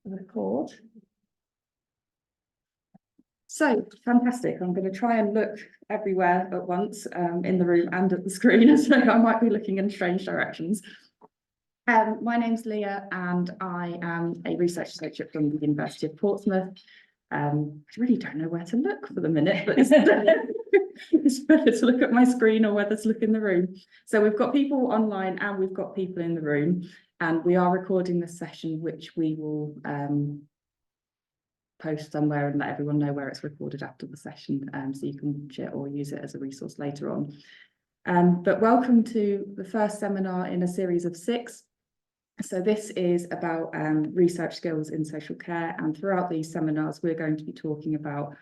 Record. So fantastic. I'm going to try and look everywhere at once in the room and at the screen, so I might be looking in strange directions. My name's Leah and I am a research associate from the University of Portsmouth. I really don't know where to look for the minute, but it's better to look at my screen or whether to look in the room. So we've got people online and we've got people in the room, and we are recording this session, which we will post somewhere and let everyone know where it's recorded after the session, so you can share or use it as a resource later on. But welcome to the first seminar in a series of 6. So this is about research skills in social care, and throughout these seminars we're going to be talking about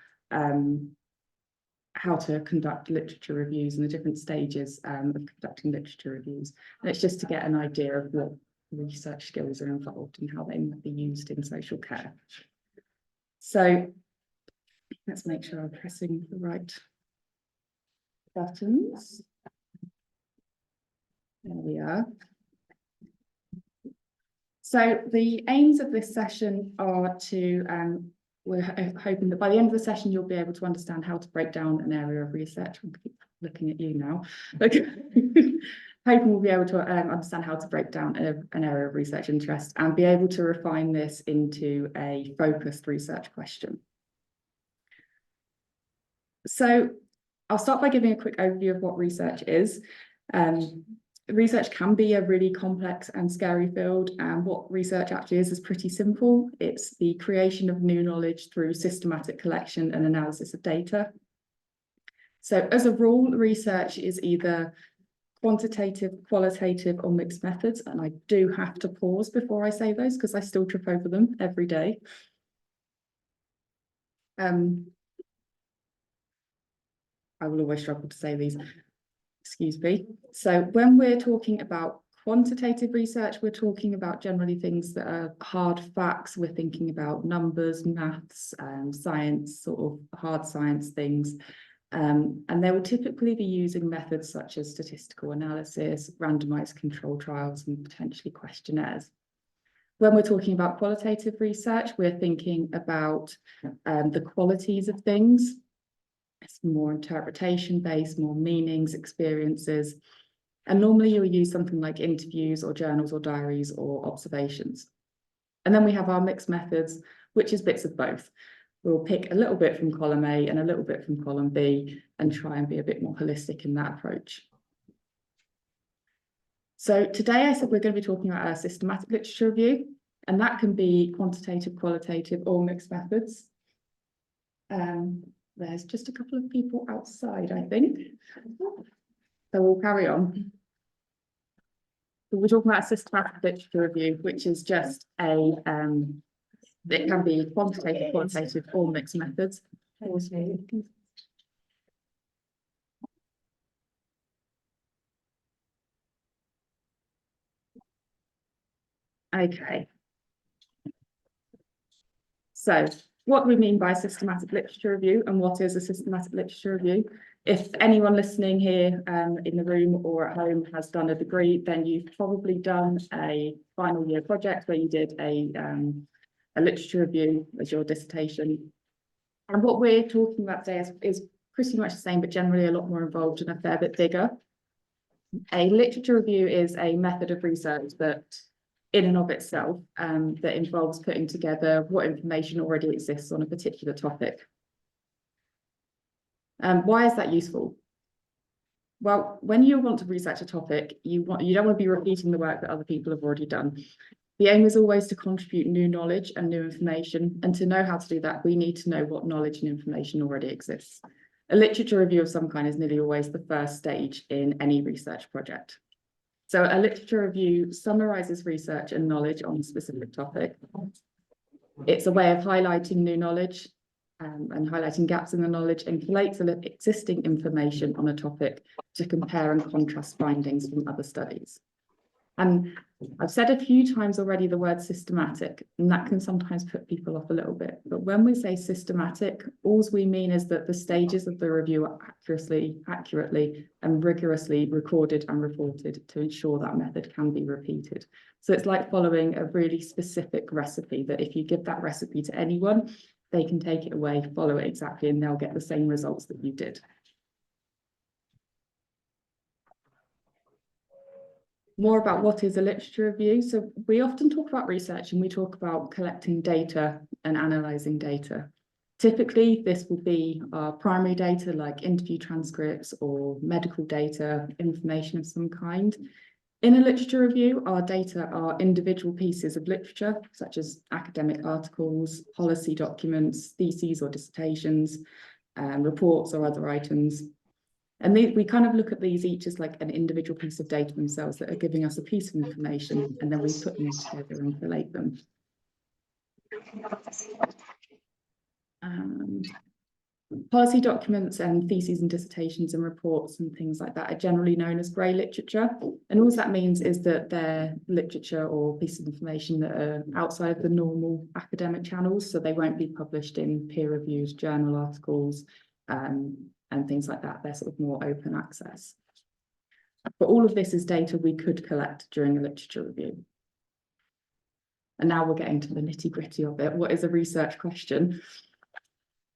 how to conduct literature reviews and the different stages of conducting literature reviews. And it's just to get an idea of what research skills are involved and how they might be used in social care. So let's make sure I'm pressing the right buttons. There we are. So the aims of this session are to, we're hoping that by the end of the session, you'll be able to understand how to break down an area of research. I'll keep looking at you now. Hoping we'll be able to understand how to break down an area of research interest and be able to refine this into a focused research question. So I'll start by giving a quick overview of what research is. Research can be a really complex and scary field, and what research actually is pretty simple. It's the creation of new knowledge through systematic collection and analysis of data. So as a rule, research is either quantitative, qualitative, or mixed methods, and I do have to pause before I say those because I still trip over them every day. I will always struggle to say these. Excuse me. So when we're talking about quantitative research, we're talking about generally things that are hard facts. We're thinking about numbers, maths, science, sort of hard science things. And they will typically be using methods such as statistical analysis, randomized control trials, and potentially questionnaires. When we're talking about qualitative research, we're thinking about the qualities of things. It's more interpretation-based, more meanings, experiences. And normally you'll use something like interviews or journals or diaries or observations. And then we have our mixed methods, which is bits of both. We'll pick a little bit from column A and a little bit from column B and try and be a bit more holistic in that approach. So today I said we're going to be talking about a systematic literature review, and that can be quantitative, qualitative, or mixed methods. There's just a couple of people outside, I think. So we'll carry on. So we're talking about a systematic literature review, which is just a, it can be quantitative, qualitative, or mixed methods. Okay. So what do we mean by systematic literature review, and what is a systematic literature review? If anyone listening here in the room or at home has done a degree, then you've probably done a final year project where you did a literature review as your dissertation. And what we're talking about today is pretty much the same, but generally a lot more involved and a fair bit bigger. A literature review is a method of research that in and of itself that involves putting together what information already exists on a particular topic. Why is that useful? Well, when you want to research a topic, you don't want to be repeating the work that other people have already done. The aim is always to contribute new knowledge and new information, and to know how to do that, we need to know what knowledge and information already exists. A literature review of some kind is nearly always the first stage in any research project. So a literature review summarizes research and knowledge on a specific topic. It's a way of highlighting new knowledge and highlighting gaps in the knowledge, and collates existing information on a topic to compare and contrast findings from other studies. And I've said a few times already the word systematic, and that can sometimes put people off a little bit. But when we say systematic, all we mean is that the stages of the review are accurately and rigorously recorded and reported to ensure that method can be repeated. So it's like following a really specific recipe that if you give that recipe to anyone, they can take it away, follow it exactly, and they'll get the same results that you did. More about what is a literature review. So we often talk about research and we talk about collecting data and analysing data. Typically, this will be our primary data like interview transcripts or medical data, information of some kind. In a literature review, our data are individual pieces of literature, such as academic articles, policy documents, theses or dissertations, reports or other items. And we kind of look at these each as like an individual piece of data themselves that are giving us a piece of information, and then we put them together and collate them. Policy documents and theses and dissertations and reports and things like that are generally known as grey literature. And all that means is that they're literature or pieces of information that are outside the normal academic channels. So they won't be published in peer-reviewed journal articles and things like that. They're sort of more open access. But all of this is data we could collect during a literature review. And now we're getting to the nitty-gritty of it. What is a research question?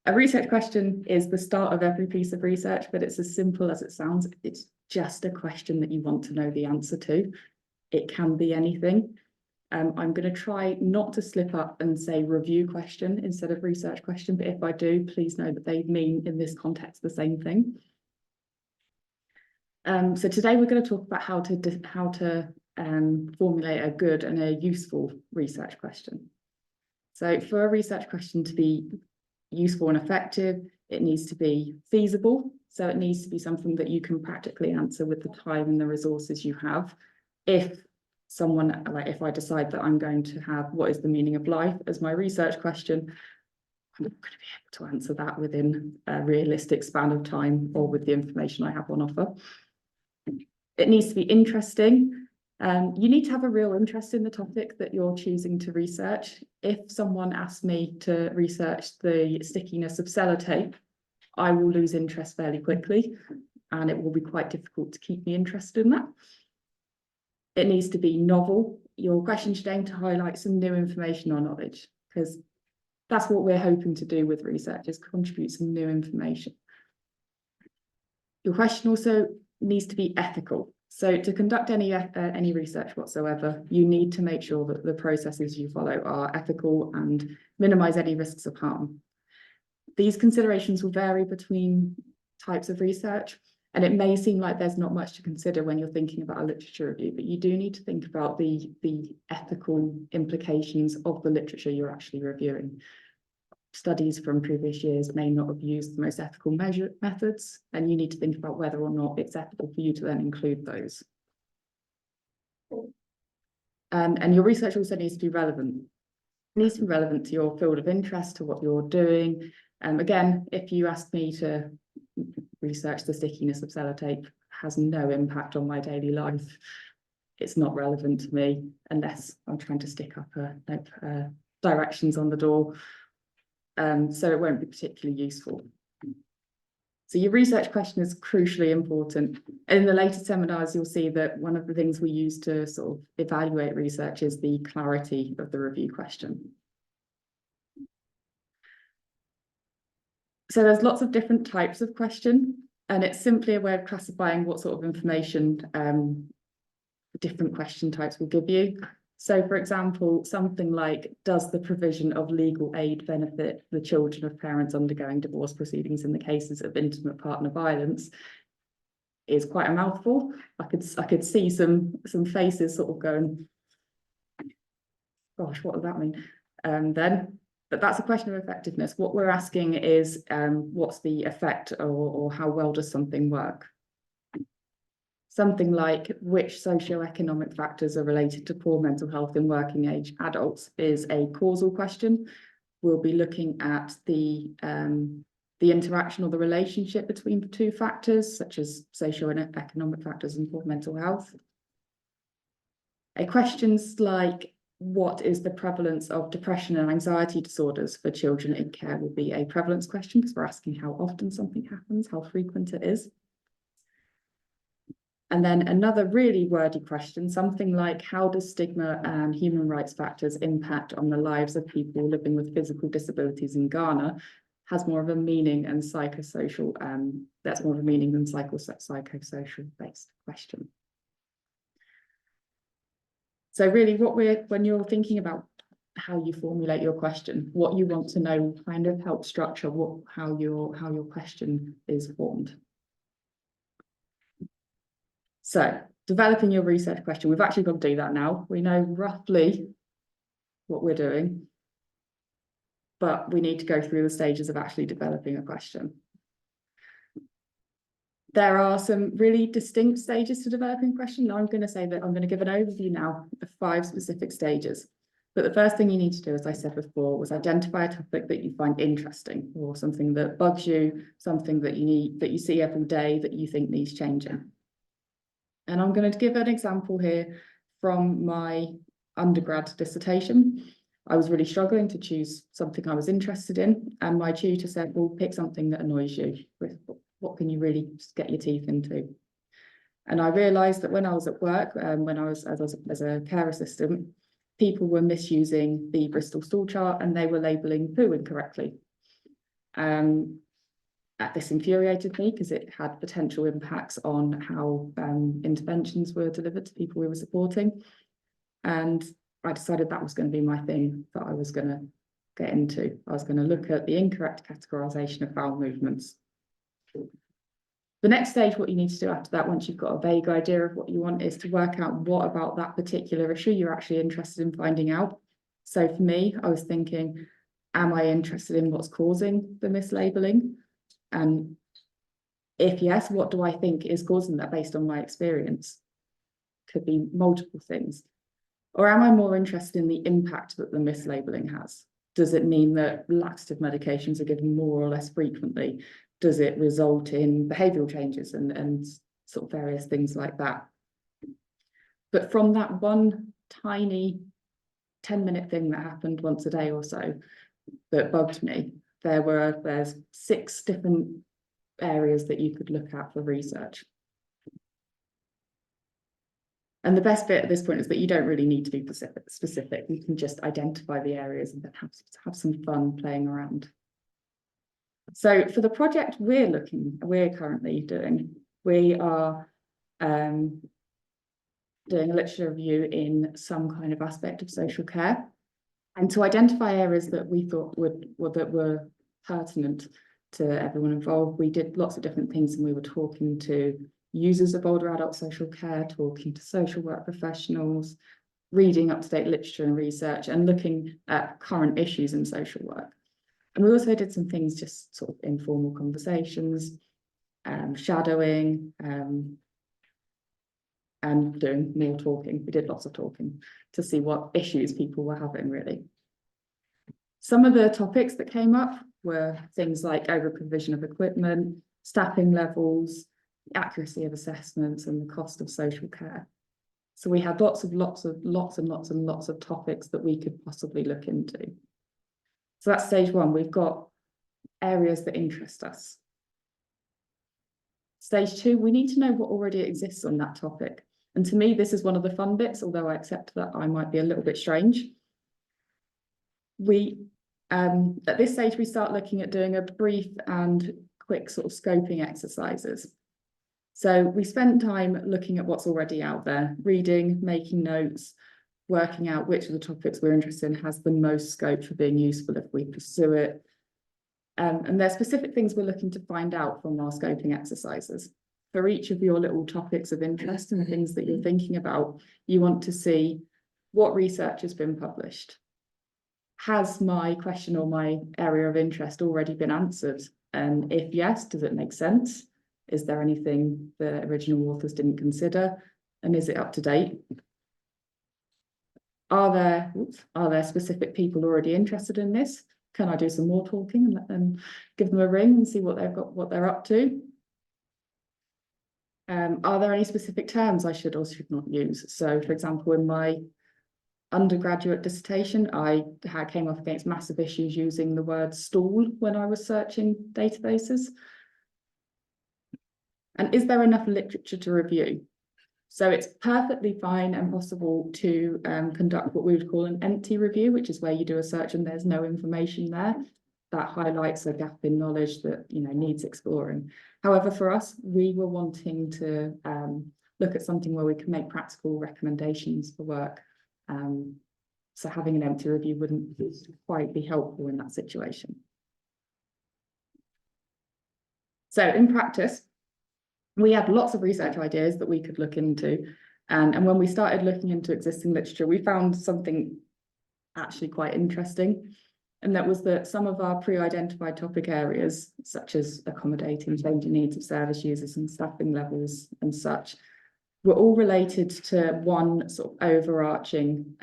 A research question is the start of every piece of research, but it's as simple as it sounds. It's just a question that you want to know the answer to. It can be anything. I'm going to try not to slip up and say review question instead of research question, but if I do, please know that they mean in this context the same thing. So today we're going to talk about how to formulate a good and a useful research question. So for a research question to be useful and effective, it needs to be feasible. So it needs to be something that you can practically answer with the time and the resources you have. If I decide that I'm going to have what is the meaning of life as my research question, I'm not going to be able to answer that within a realistic span of time or with the information I have on offer. It needs to be interesting. You need to have a real interest in the topic that you're choosing to research. If someone asks me to research the stickiness of sellotape, I will lose interest fairly quickly, and it will be quite difficult to keep me interested in that. It needs to be novel. Your question should aim to highlight some new information or knowledge, because that's what we're hoping to do with research, is contribute some new information. Your question also needs to be ethical. So to conduct any research whatsoever, you need to make sure that the processes you follow are ethical and minimize any risks of harm. These considerations will vary between types of research, and it may seem like there's not much to consider when you're thinking about a literature review, but you do need to think about the ethical implications of the literature you're actually reviewing. Studies from previous years may not have used the most ethical methods, and you need to think about whether or not it's ethical for you to then include those. And your research also needs to be relevant. It needs to be relevant to your field of interest, to what you're doing. Again, if you ask me to research the stickiness of sellotape, has no impact on my daily life. It's not relevant to me unless I'm trying to stick up directions on the door. So it won't be particularly useful. So your research question is crucially important. And in the later seminars, you'll see that one of the things we use to sort of evaluate research is the clarity of the review question. So there's lots of different types of question, and it's simply a way of classifying what sort of information different question types will give you. So, for example, something like, does the provision of legal aid benefit the children of parents undergoing divorce proceedings in the cases of intimate partner violence, is quite a mouthful. I could see some faces sort of going, gosh, what does that mean? But that's a question of effectiveness. What we're asking is, what's the effect, or how well does something work? Something like, which socioeconomic factors are related to poor mental health in working age adults is a causal question. We'll be looking at the interaction or the relationship between the two factors, such as socioeconomic factors and poor mental health. Questions like, what is the prevalence of depression and anxiety disorders for children in care will be a prevalence question, because we're asking how often something happens, how frequent it is. And then another really wordy question, something like, how does stigma and human rights factors impact on the lives of people living with physical disabilities in Ghana, has more of a meaning and psychosocial, that's more of a meaning than psychosocial based question. So really when you're thinking about how you formulate your question, what you want to know kind of helps structure how your question is formed. So developing your research question, we've actually got to do that now. We know roughly what we're doing, but we need to go through the stages of actually developing a question. There are some really distinct stages to developing a question. Now I'm going to say that I'm going to give an overview now of 5 specific stages. But the first thing you need to do, as I said before, was identify a topic that you find interesting, or something that bugs you, something that you see every day that you think needs changing. And I'm going to give an example here from my undergrad dissertation. I was really struggling to choose something I was interested in, and my tutor said, well, pick something that annoys you. What can you really get your teeth into? And I realised that when I was at work, when I was as a care assistant, people were misusing the Bristol stool chart, and they were labelling poo incorrectly. This infuriated me because it had potential impacts on how interventions were delivered to people we were supporting. And I decided that was going to be my thing that I was going to get into. I was going to look at the incorrect categorisation of bowel movements. The next stage, what you need to do after that, once you've got a vague idea of what you want, is to work out what about that particular issue you're actually interested in finding out. So for me, I was thinking, am I interested in what's causing the mislabeling? And if yes, what do I think is causing that based on my experience? Could be multiple things. Or am I more interested in the impact that the mislabeling has? Does it mean that laxative medications are given more or less frequently? Does it result in behavioural changes and sort of various things like that? But from that one tiny 10-minute thing that happened once a day or so that bugged me, there's 6 different areas that you could look at for research. And the best bit at this point is that you don't really need to be specific. You can just identify the areas and then have some fun playing around. So for the project we're currently doing, we are doing a literature review in some kind of aspect of social care. And to identify areas that we thought that were pertinent to everyone involved, we did lots of different things, and we were talking to users of older adult social care, talking to social work professionals, reading up-to-date literature and research, and looking at current issues in social work. And we also did some things, just sort of informal conversations, shadowing, and doing more talking. We did lots of talking to see what issues people were having, really. Some of the topics that came up were things like over-provision of equipment, staffing levels, the accuracy of assessments, and the cost of social care. So we had lots of topics that we could possibly look into. So that's stage 1. We've got areas that interest us. Stage 2, we need to know what already exists on that topic. And to me, this is one of the fun bits, although I accept that I might be a little bit strange. At this stage, we start looking at doing a brief and quick sort of scoping exercises. So we spent time looking at what's already out there, reading, making notes, working out which of the topics we're interested in has the most scope for being useful if we pursue it. And there are specific things we're looking to find out from our scoping exercises. For each of your little topics of interest and the things that you're thinking about, you want to see what research has been published. Has my question or my area of interest already been answered? And if yes, does it make sense? Is there anything the original authors didn't consider? And is it up to date? Are there specific people already interested in this? Can I do some more talking and let them give them a ring and see what they've got, what they're up to? Are there any specific terms I should or should not use? So, for example, in my undergraduate dissertation, I came up against massive issues using the word stall when I was searching databases. And is there enough literature to review? So it's perfectly fine and possible to conduct what we would call an empty review, which is where you do a search and there's no information there. That highlights a gap in knowledge that needs exploring. However, for us, we were wanting to look at something where we can make practical recommendations for work. So having an empty review wouldn't quite be helpful in that situation. So in practice, we had lots of research ideas that we could look into. And when we started looking into existing literature, we found something actually quite interesting. And that was that some of our pre-identified topic areas, such as accommodating changing needs of service users and staffing levels and such, were all related to one sort of overarching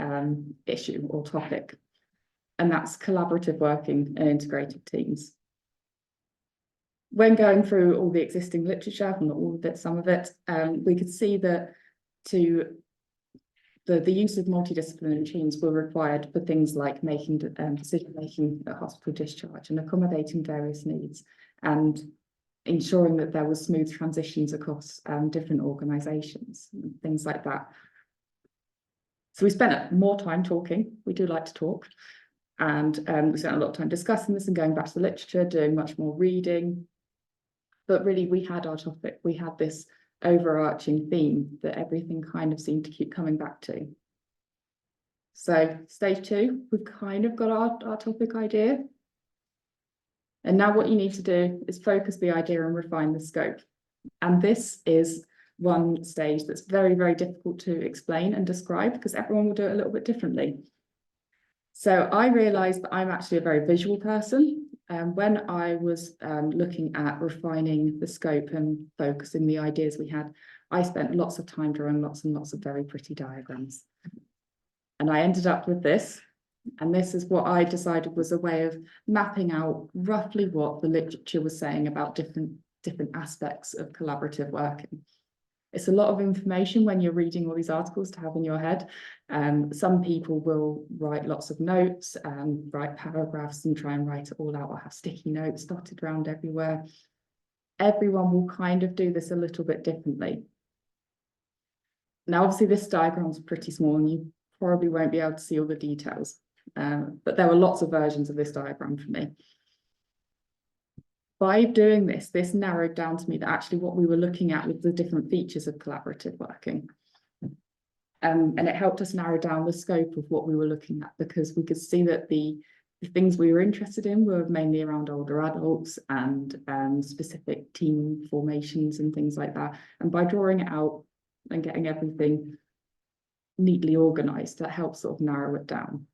issue or topic. And that's collaborative working and integrated teams. When going through all the existing literature, not all of it, some of it, we could see that the use of multidisciplinary teams were required for things like making decision-making at hospital discharge and accommodating various needs and ensuring that there was smooth transitions across different organisations, things like that. So we spent more time talking. We do like to talk. And we spent a lot of time discussing this and going back to the literature, doing much more reading. But really, we had our topic. We had this overarching theme that everything kind of seemed to keep coming back to. So stage 2, we've kind of got our topic idea. And now what you need to do is focus the idea and refine the scope. And this is one stage that's very, very difficult to explain and describe because everyone will do it a little bit differently. So I realized that I'm actually a very visual person. When I was looking at refining the scope and focusing the ideas we had, I spent lots of time drawing lots and lots of very pretty diagrams. And I ended up with this. And this is what I decided was a way of mapping out roughly what the literature was saying about different aspects of collaborative working. It's a lot of information when you're reading all these articles to have in your head. Some people will write lots of notes and write paragraphs and try and write it all out or have sticky notes dotted around everywhere. Everyone will kind of do this a little bit differently. Now, obviously, this diagram's pretty small and you probably won't be able to see all the details, but there were lots of versions of this diagram for me. By doing this narrowed down to me that actually what we were looking at was the different features of collaborative working. And it helped us narrow down the scope of what we were looking at because we could see that the things we were interested in were mainly around older adults and specific team formations and things like that. And by drawing it out and getting everything neatly organised, that helps sort of narrow it down.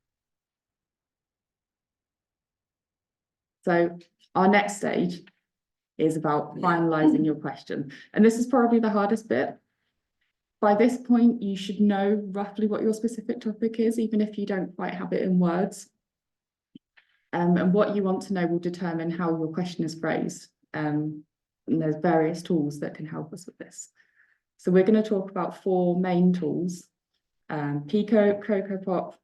So our next stage is about finalising your question. And this is probably the hardest bit. By this point, you should know roughly what your specific topic is, even if you don't quite have it in words. And what you want to know will determine how your question is phrased. And there's various tools that can help us with this. So we're going to talk about 4 main tools. PICO, CoCoPop,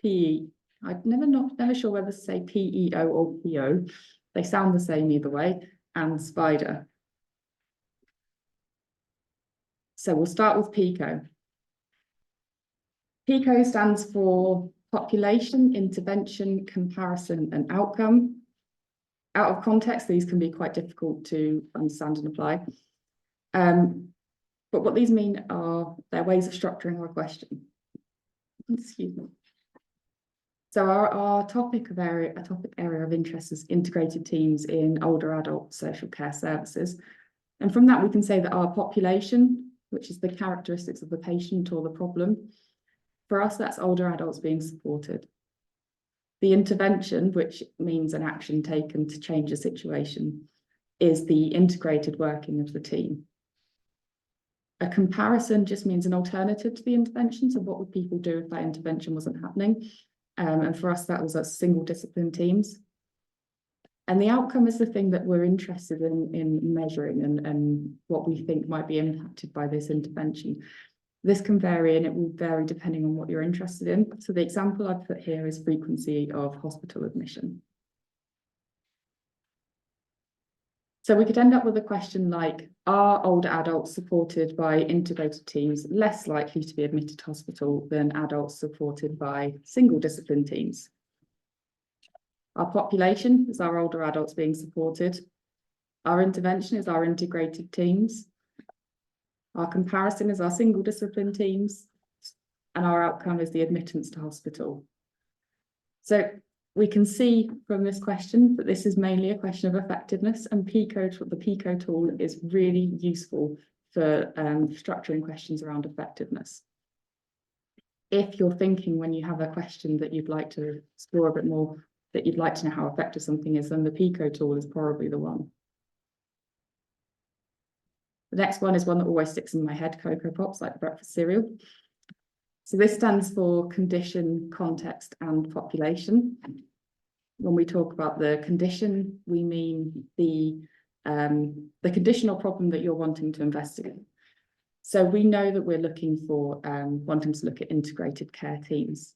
PE. I'm never sure whether to say PEO or PO. They sound the same either way, and Spider. So we'll start with PICO. PICO stands for Population, Intervention, Comparison and Outcome. Out of context, these can be quite difficult to understand and apply. But what these mean are their ways of structuring our question. Excuse me. So our topic area of interest is integrated teams in older adult social care services. And from that, we can say that our population, which is the characteristics of the patient or the problem, for us, that's older adults being supported. The intervention, which means an action taken to change a situation, is the integrated working of the team. A comparison just means an alternative to the intervention. So what would people do if that intervention wasn't happening? And for us, that was single discipline teams. And the outcome is the thing that we're interested in measuring and what we think might be impacted by this intervention. This can vary, and it will vary depending on what you're interested in. So the example I've put here is frequency of hospital admission. So we could end up with a question like, are older adults supported by integrated teams less likely to be admitted to hospital than adults supported by single discipline teams? Our population is our older adults being supported. Our intervention is our integrated teams. Our comparison is our single discipline teams. And our outcome is the admittance to hospital. So we can see from this question that this is mainly a question of effectiveness, and the PICO tool is really useful for structuring questions around effectiveness. If you're thinking when you have a question that you'd like to explore a bit more, that you'd like to know how effective something is, then the PICO tool is probably the one. The next one is one that always sticks in my head, CoCoPops, like breakfast cereal. So this stands for condition, context, and population. When we talk about the condition, we mean the condition or problem that you're wanting to investigate. So we know that we're looking for wanting to look at integrated care teams.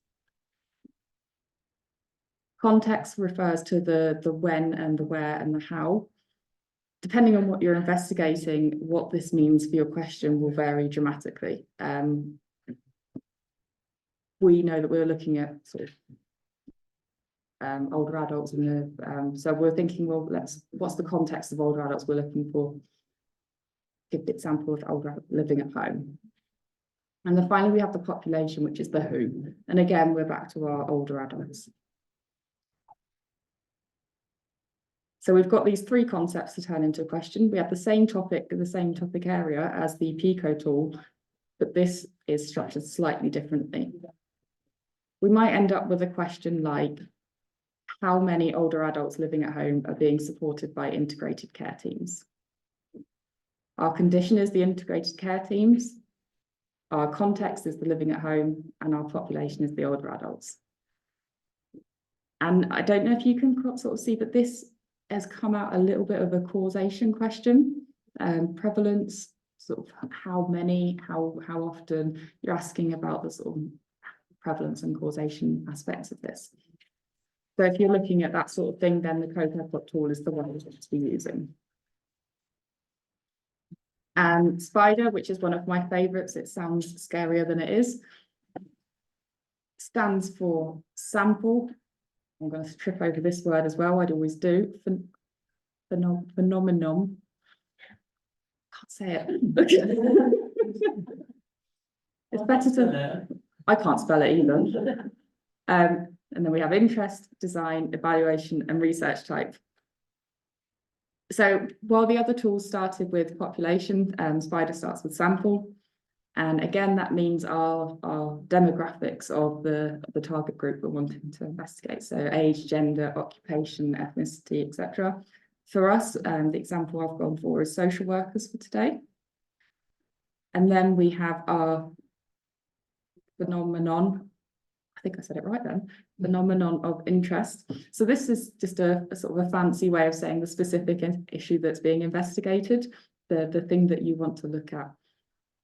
Context refers to the when and the where and the how. Depending on what you're investigating, what this means for your question will vary dramatically. We know that we're looking at sort of older adults, and so we're thinking, well, what's the context of older adults we're looking for? Give the example of older living at home. And then finally, we have the population, which is the who. And again, we're back to our older adults. So we've got these three concepts to turn into a question. We have the same topic area as the PICO tool, but this is structured slightly differently. We might end up with a question like, how many older adults living at home are being supported by integrated care teams? Our condition is the integrated care teams. Our context is the living at home, and our population is the older adults. And I don't know if you can sort of see that this has come out a little bit of a causation question, prevalence, sort of how many, how often. You're asking about the sort of prevalence and causation aspects of this. So if you're looking at that sort of thing, then the CoCoPop tool is the one that to be using. And SPIDER, which is one of my favorites, it sounds scarier than it is, stands for sample. I'm going to trip over this word as well, I'd always do. Phenomenon. Can't say it. It's better to, I can't spell it either. And then we have interest, design, evaluation, and research type. So while the other tools started with population, SPIDER starts with sample. And again, that means our demographics of the target group we're wanting to investigate. So age, gender, occupation, ethnicity, etc. For us, the example I've gone for is social workers for today. And then we have our phenomenon. I think I said it right then. Phenomenon of interest. So this is just a sort of a fancy way of saying the specific issue that's being investigated, the thing that you want to look at.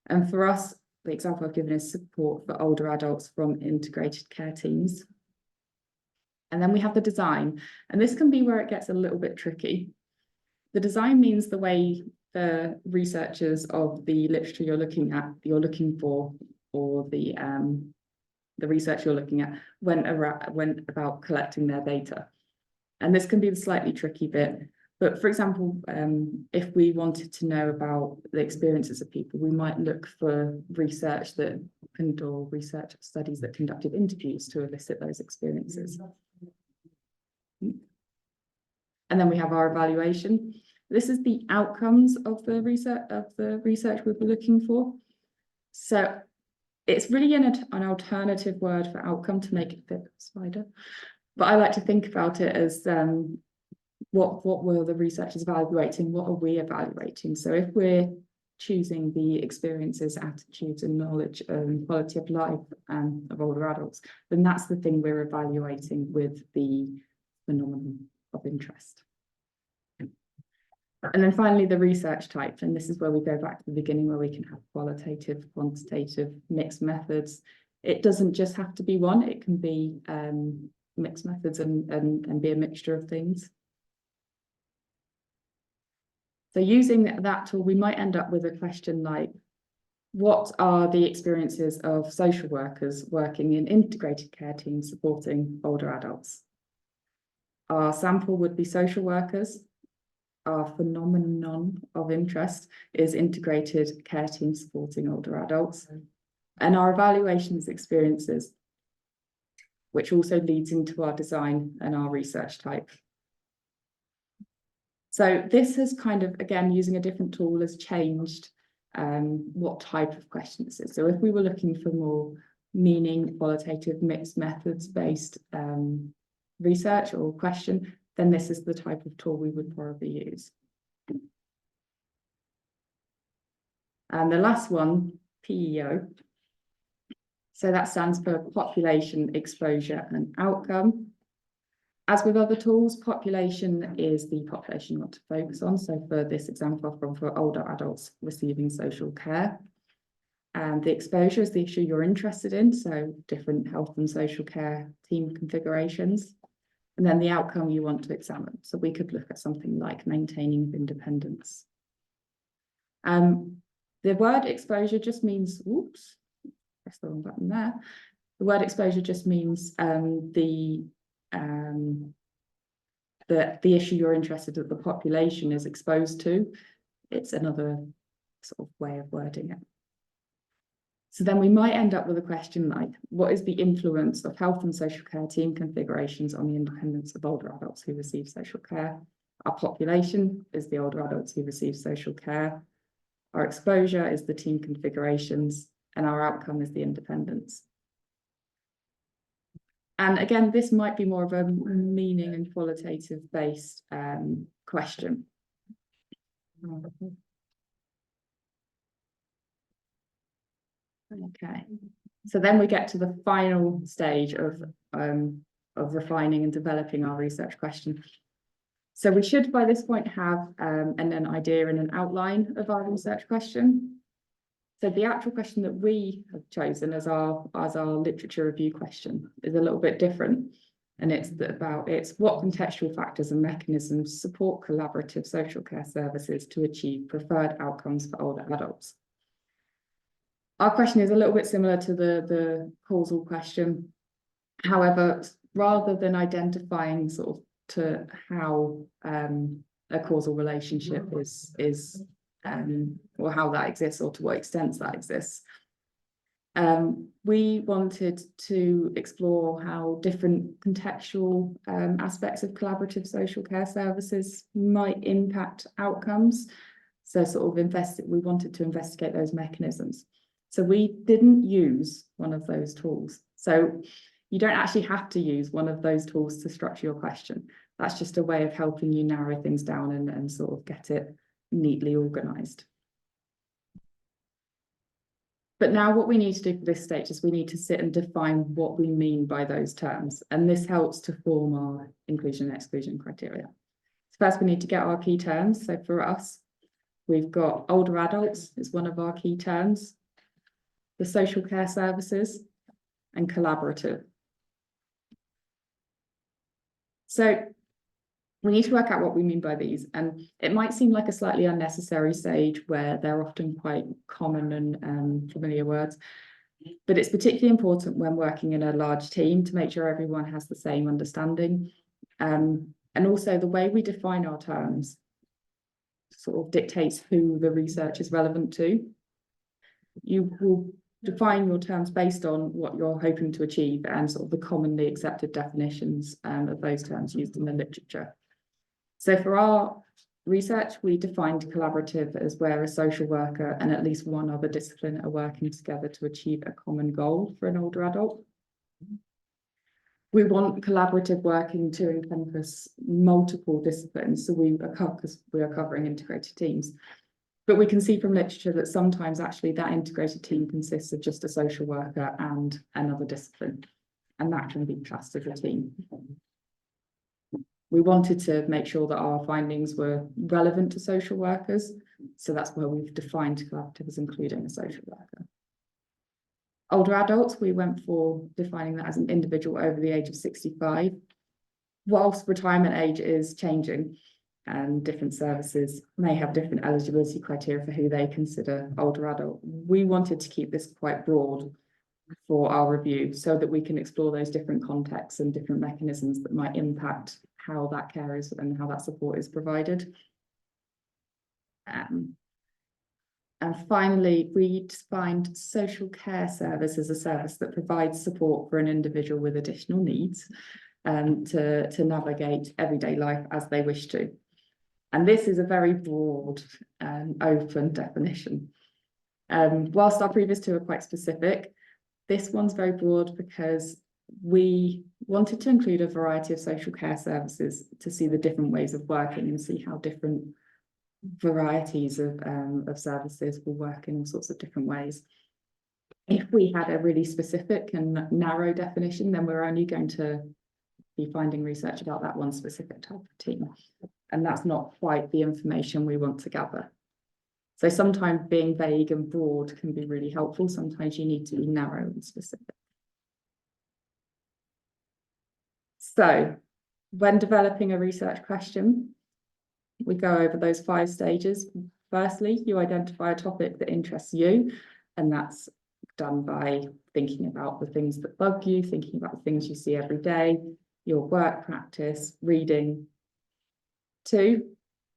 And for us, the example I've given is support for older adults from integrated care teams. And then we have the design, and this can be where it gets a little bit tricky. The design means the way the researchers of the literature you're looking for, or the research you're looking at, went about collecting their data. And this can be the slightly tricky bit. But for example, if we wanted to know about the experiences of people, we might look for research research studies that conducted interviews to elicit those experiences. And then we have our evaluation. This is the outcomes of the research we were looking for. So it's really an alternative word for outcome to make it fit SPIDER. But I like to think about it as what were the researchers evaluating? What are we evaluating? So if we're choosing the experiences, attitudes, and knowledge and quality of life of older adults, then that's the thing we're evaluating with the phenomenon of interest. And then finally, the research type, and this is where we go back to the beginning, where we can have qualitative, quantitative, mixed methods. It doesn't just have to be one, it can be mixed methods and be a mixture of things. So using that tool, we might end up with a question like, what are the experiences of social workers working in integrated care teams supporting older adults? Our sample would be social workers. Our phenomenon of interest is integrated care teams supporting older adults. And our evaluation is experiences, which also leads into our design and our research type. So this has kind of, again, using a different tool, has changed what type of question this is. So if we were looking for more meaning, qualitative, mixed methods based research or question, then this is the type of tool we would probably use. And the last one, PEO. So that stands for population, exposure and outcome. As with other tools, population is the population you want to focus on. So for this example, for older adults receiving social care. And the exposure is the issue you're interested in. So different health and social care team configurations. And then the outcome you want to examine. So we could look at something like maintaining independence. The word exposure just means, oops, press the wrong button there. The word exposure just means the issue you're interested in, that the population is exposed to. It's another sort of way of wording it. So then we might end up with a question like, what is the influence of health and social care team configurations on the independence of older adults who receive social care? Our population is the older adults who receive social care. Our exposure is the team configurations, and our outcome is the independence. And again, this might be more of a meaning and qualitative based question. Okay, so then we get to the final stage of refining and developing our research question. So we should by this point have an idea and an outline of our research question. So the actual question that we have chosen as our literature review question is a little bit different. And it's what contextual factors and mechanisms support collaborative social care services to achieve preferred outcomes for older adults. Our question is a little bit similar to the causal question. However, rather than identifying sort of to how a causal relationship is or how that exists or to what extent that exists, we wanted to explore how different contextual aspects of collaborative social care services might impact outcomes. So sort of we wanted to investigate those mechanisms. So we didn't use one of those tools. So you don't actually have to use one of those tools to structure your question. That's just a way of helping you narrow things down and sort of get it neatly organized. But now what we need to do for this stage is we need to sit and define what we mean by those terms. And this helps to form our inclusion and exclusion criteria. So first we need to get our key terms. So for us, we've got older adults is one of our key terms, the social care services, and collaborative. So we need to work out what we mean by these, and it might seem like a slightly unnecessary stage where they're often quite common and familiar words, but it's particularly important when working in a large team to make sure everyone has the same understanding. And also the way we define our terms sort of dictates who the research is relevant to. You will define your terms based on what you're hoping to achieve and sort of the commonly accepted definitions of those terms used in the literature. So for our research, we defined collaborative as where a social worker and at least one other discipline are working together to achieve a common goal for an older adult. We want collaborative working to encompass multiple disciplines, so we are covering integrated teams. But we can see from literature that sometimes actually that integrated team consists of just a social worker and another discipline, and that can be classed as a team. We wanted to make sure that our findings were relevant to social workers. So that's where we've defined collaborative as including a social worker. Older adults, we went for defining that as an individual over the age of 65. Whilst retirement age is changing and different services may have different eligibility criteria for who they consider older adult, we wanted to keep this quite broad for our review so that we can explore those different contexts and different mechanisms that might impact how that care is and how that support is provided. And finally, we defined social care service as a service that provides support for an individual with additional needs to navigate everyday life as they wish to. And this is a very broad and open definition. Whilst our previous two are quite specific, this one's very broad because we wanted to include a variety of social care services to see the different ways of working and see how different varieties of services will work in all sorts of different ways. If we had a really specific and narrow definition, then we're only going to be finding research about that one specific type of team. And that's not quite the information we want to gather. So sometimes being vague and broad can be really helpful. Sometimes you need to be narrow and specific. So when developing a research question, we go over those 5 stages. Firstly, you identify a topic that interests you, and that's done by thinking about the things that bug you, thinking about the things you see every day, your work practice, reading. 2,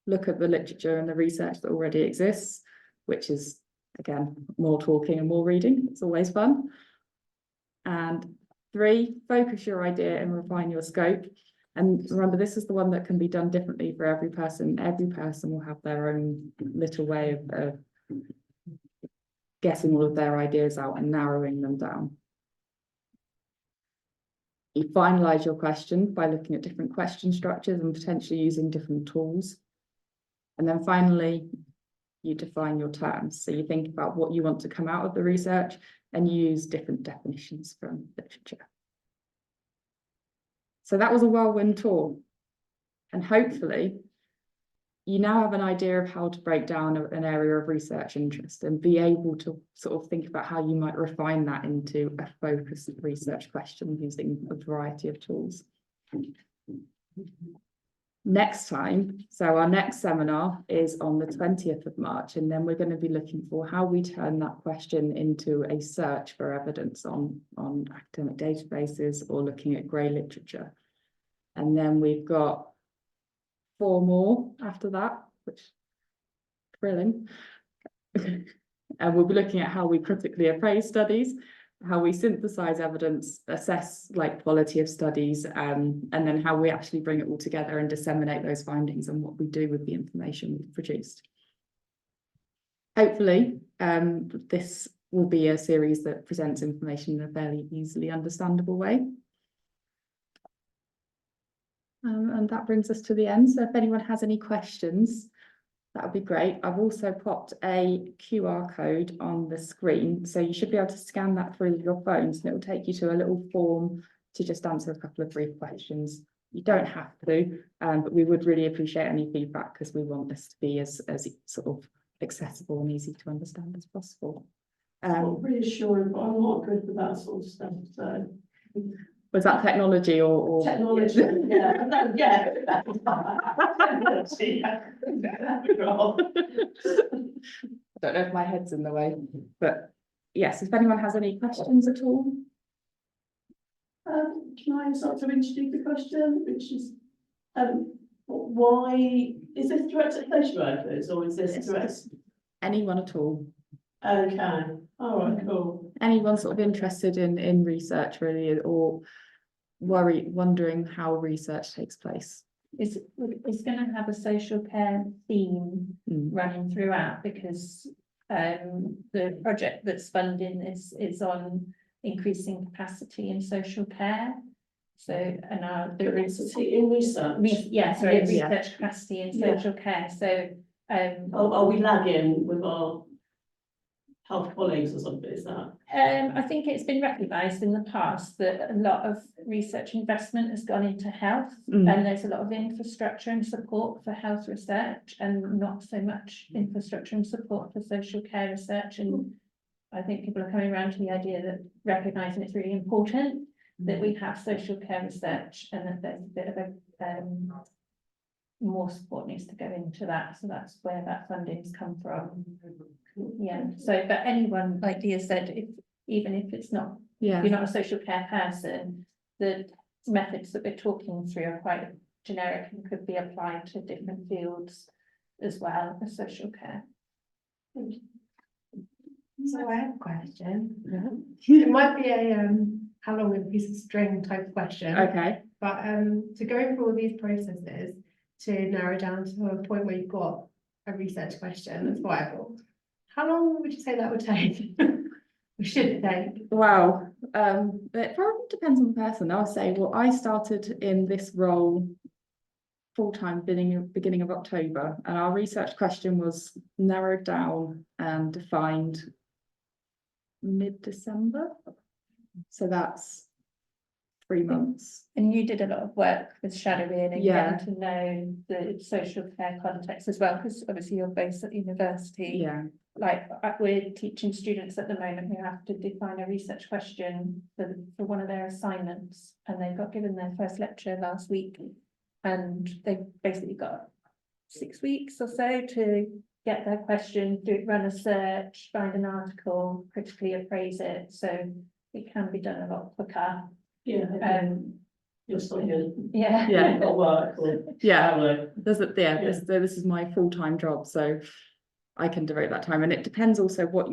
look at the literature and the research that already exists, which is, again, more talking and more reading. It's always fun. And 3, focus your idea and refine your scope. And remember, this is the one that can be done differently for every person. Every person will have their own little way of getting all of their ideas out and narrowing them down. You finalize your question by looking at different question structures and potentially using different tools. And then finally, you define your terms. So you think about what you want to come out of the research and use different definitions from literature. So that was a whirlwind tour. And hopefully you now have an idea of how to break down an area of research interest and be able to sort of think about how you might refine that into a focused research question using a variety of tools. Next time, so our next seminar is on the 20th of March, and then we're going to be looking for how we turn that question into a search for evidence on academic databases or looking at grey literature. And then we've got 4 more after that, which is thrilling. And we'll be looking at how we critically appraise studies, how we synthesize evidence, assess quality of studies, and then how we actually bring it all together and disseminate those findings and what we do with the information we've produced. Hopefully, this will be a series that presents information in a fairly easily understandable way. And that brings us to the end. So if anyone has any questions, that would be great. I've also popped a QR code on the screen, so you should be able to scan that through your phones, and it will take you to a little form to just answer a couple of brief questions. You don't have to, but we would really appreciate any feedback because we want this to be as sort of accessible and easy to understand as possible. Not reassuring, but I'm not good with that sort of stuff. So was that technology or technology? Yeah, yeah. I don't know if my head's in the way, but yes, if anyone has any questions at all. Can I sort of introduce the question, which is why is this directed at social workers or is this directed anyone at all? Okay, all right, cool. Anyone sort of interested in research really, or wondering how research takes place. It's going to have a social care theme running throughout, because the project that's funding this is on increasing capacity in social care. So, and there is capacity in research. Research capacity in social care. So, are we lagging with our health colleagues or something, is that? I think it's been recognised in the past that a lot of research investment has gone into health, and there's a lot of infrastructure and support for health research, and not so much infrastructure and support for social care research. And I think people are coming around to the idea that recognising it's really important that we have social care research, and that there's a bit of a more support needs to go into that. So that's where that funding's come from. Yeah, so but anyone, like Leah said, even if it's not, Yeah. you're not a social care person, the methods that we're talking through are quite generic and could be applied to different fields as well as social care. So I have a question. It might be a how long is a piece of string type of question. Okay. But to go through all these processes to narrow down to a point where you've got a research question that's viable, how long would you say that would take? Or should it take? Wow. It probably depends on the person. I'll say, well, I started in this role full-time beginning of October, and our research question was narrowed down and defined mid-December. So that's 3 months. And you did a lot of work with shadowing and Yeah. getting to know the social care context as well, because obviously you're based at university. Yeah. Like we're teaching students at the moment who have to define a research question for one of their assignments, and they got given their first lecture last week, and they basically got 6 weeks or so to get their question, run a search, find an article, critically appraise it, so it can be done a lot quicker. Yeah. You're still here. Yeah. Yeah. You've got work or. Yeah. This is my full-time job, so I can devote that time, and it depends also what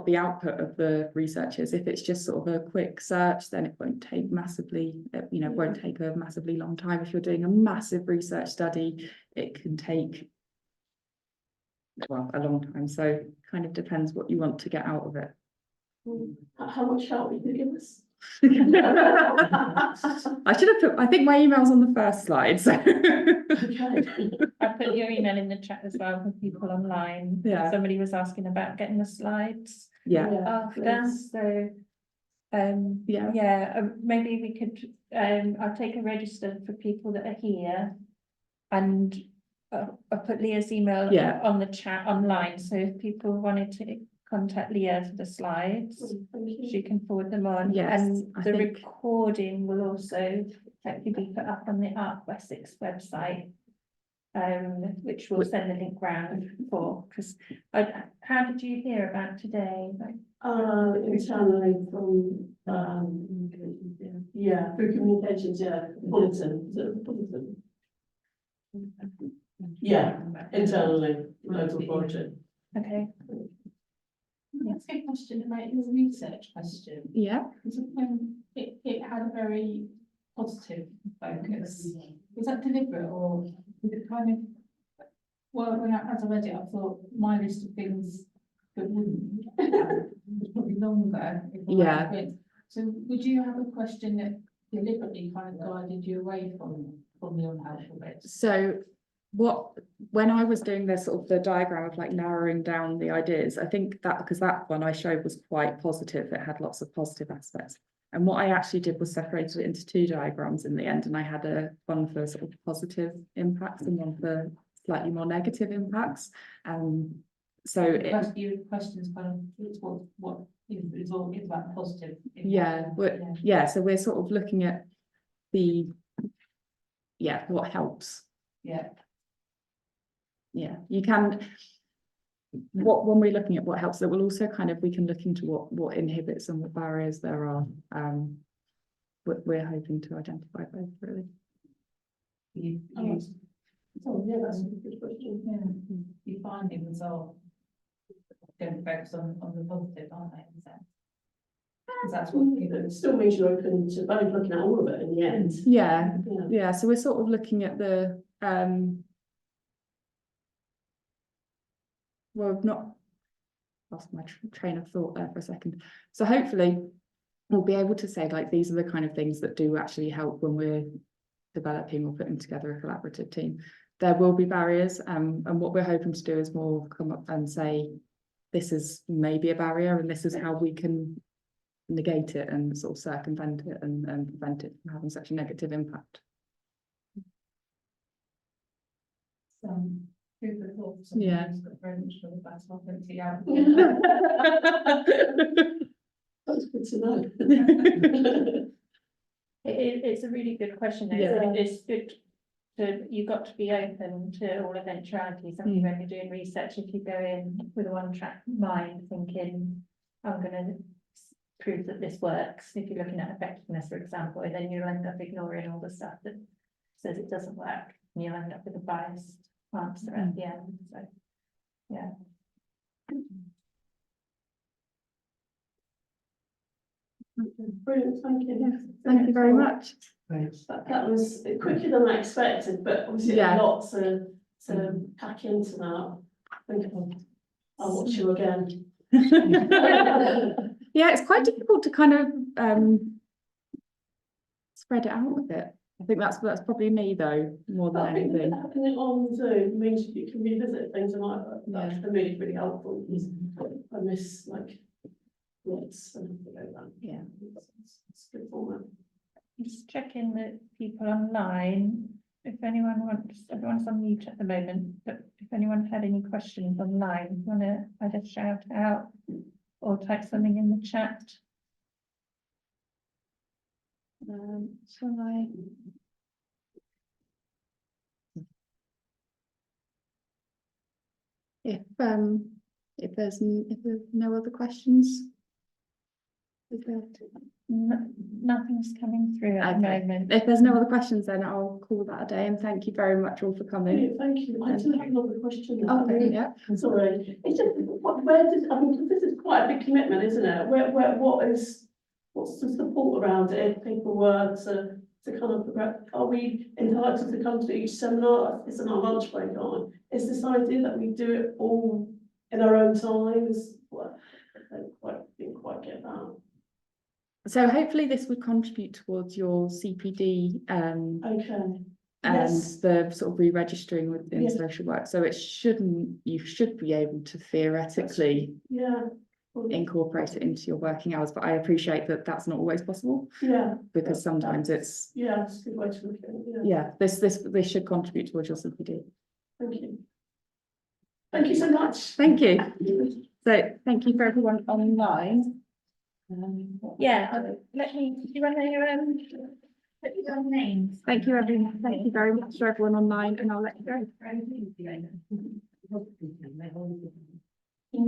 the output of the research is. If it's just sort of a quick search, then it won't take massively, it won't take a massively long time. If you're doing a massive research study, it can take, well, a long time. So kind of depends what you want to get out of it. How much help you could give us? I should have put, I think my email's on the first slide, so. Okay. I put your email in the chat as well for people online. Yeah. Somebody was asking about getting the slides Yeah, after, so. yeah, Maybe we could, I'll take a register for people that are here. And I'll put Leah's email Yeah. on the chat online, so if people wanted to contact Leah for the slides, she can forward them on. Yes, And I the think- recording will also hopefully be put up on the Arc Wessex website. Which we'll send the link round for, because how did you hear about today? Like, Internally from, yeah, through communications, yeah, bulletin, yeah, internally, local authority. okay, That's a good question, like the research question, yeah. because it had a very positive focus. Was that deliberate or was it kind of, well, as I read it, I thought my list of things that wouldn't was probably longer. if I Yeah. had been. So would you have a question that deliberately kind of guided you away from the unhelpful bits? So when I was doing this sort of the diagram of like narrowing down the ideas, I think that because that one I showed was quite positive, it had lots of positive aspects. And what I actually did was separated it into 2 diagrams in the end, and I had one for sort of positive impacts and one for slightly more negative impacts. So Your questions kind of, it's what is all it's about positive. yeah, so we're sort of looking at what helps. Yeah. Yeah, you can, when we're looking at what helps, that will also kind of, we can look into what inhibits and what barriers there are. We're hoping to identify both, really. Oh, yeah, that's a good question. You find it was all don't focus on the positive, aren't they? Because that's what It still means you're open to both looking at all of it in the end. Yeah, Yeah. yeah, so we're sort of looking at the, well, I've not lost my train of thought there for a second. So hopefully we'll be able to say, like, these are the kind of things that do actually help when we're developing or putting together a collaborative team. There will be barriers, and what we're hoping to do is more come up and say, this is maybe a barrier and this is how we can negate it and sort of circumvent it and prevent it from having such a negative impact. Some food for thought. Yeah. Very much for the best opportunity out. That's good to know. It's a really good question, though. Yeah. It's good to, you've got to be open to all eventualities. I mean, when you're doing research, if you go in with a one-track mind thinking, I'm gonna prove that this works, if you're looking at effectiveness, for example, then you'll end up ignoring all the stuff that says it doesn't work, and you'll end up with a biased answer at the end, so, yeah. Brilliant, thank you. Thank you very much. Thanks. That was quicker than I expected, but obviously Yeah. a lot to pack into that. I think I'll watch you again. Yeah, it's quite difficult to kind of spread it out a bit. I think that's probably me though, more than I think anything. having it on Zoom means you can revisit things, and that's Yeah. for me really helpful, because I miss like words and everything like that. Yeah. It's good format. Just checking that people online, if anyone wants, everyone's on mute at the moment, but if anyone had any questions online, want to either shout out or type something in the chat. Shall I? If there's no other questions. Is there? Nothing's coming through at the Okay. moment. If there's no other questions, then I'll call that a day, and thank you very much all for coming. Brilliant, thank you. I do have another question. Okay, yeah. Sorry, it's just, where does, I mean, 'cause this is quite a big commitment, isn't it? What's the support around it if people were to kind of progress? Are we entitled to come to each seminar? It's not lunch break on. Is this idea that we do it all in our own time? Didn't quite get that. So hopefully this would contribute towards your CPD Okay. and Yes. the sort of re-registering within Yes. social work. So you should be able to theoretically Yeah. incorporate it into your working hours, but I appreciate that that's not always possible Yeah. because sometimes it's, Yeah, it's a good way to look at it. Yeah. yeah, this should contribute towards your CPD. Thank you. Thank you so much. Thank you. So thank you for everyone online. Yeah, let me, do you want to, put your names? Thank you everyone. Thank you very much for everyone online, and I'll let you go.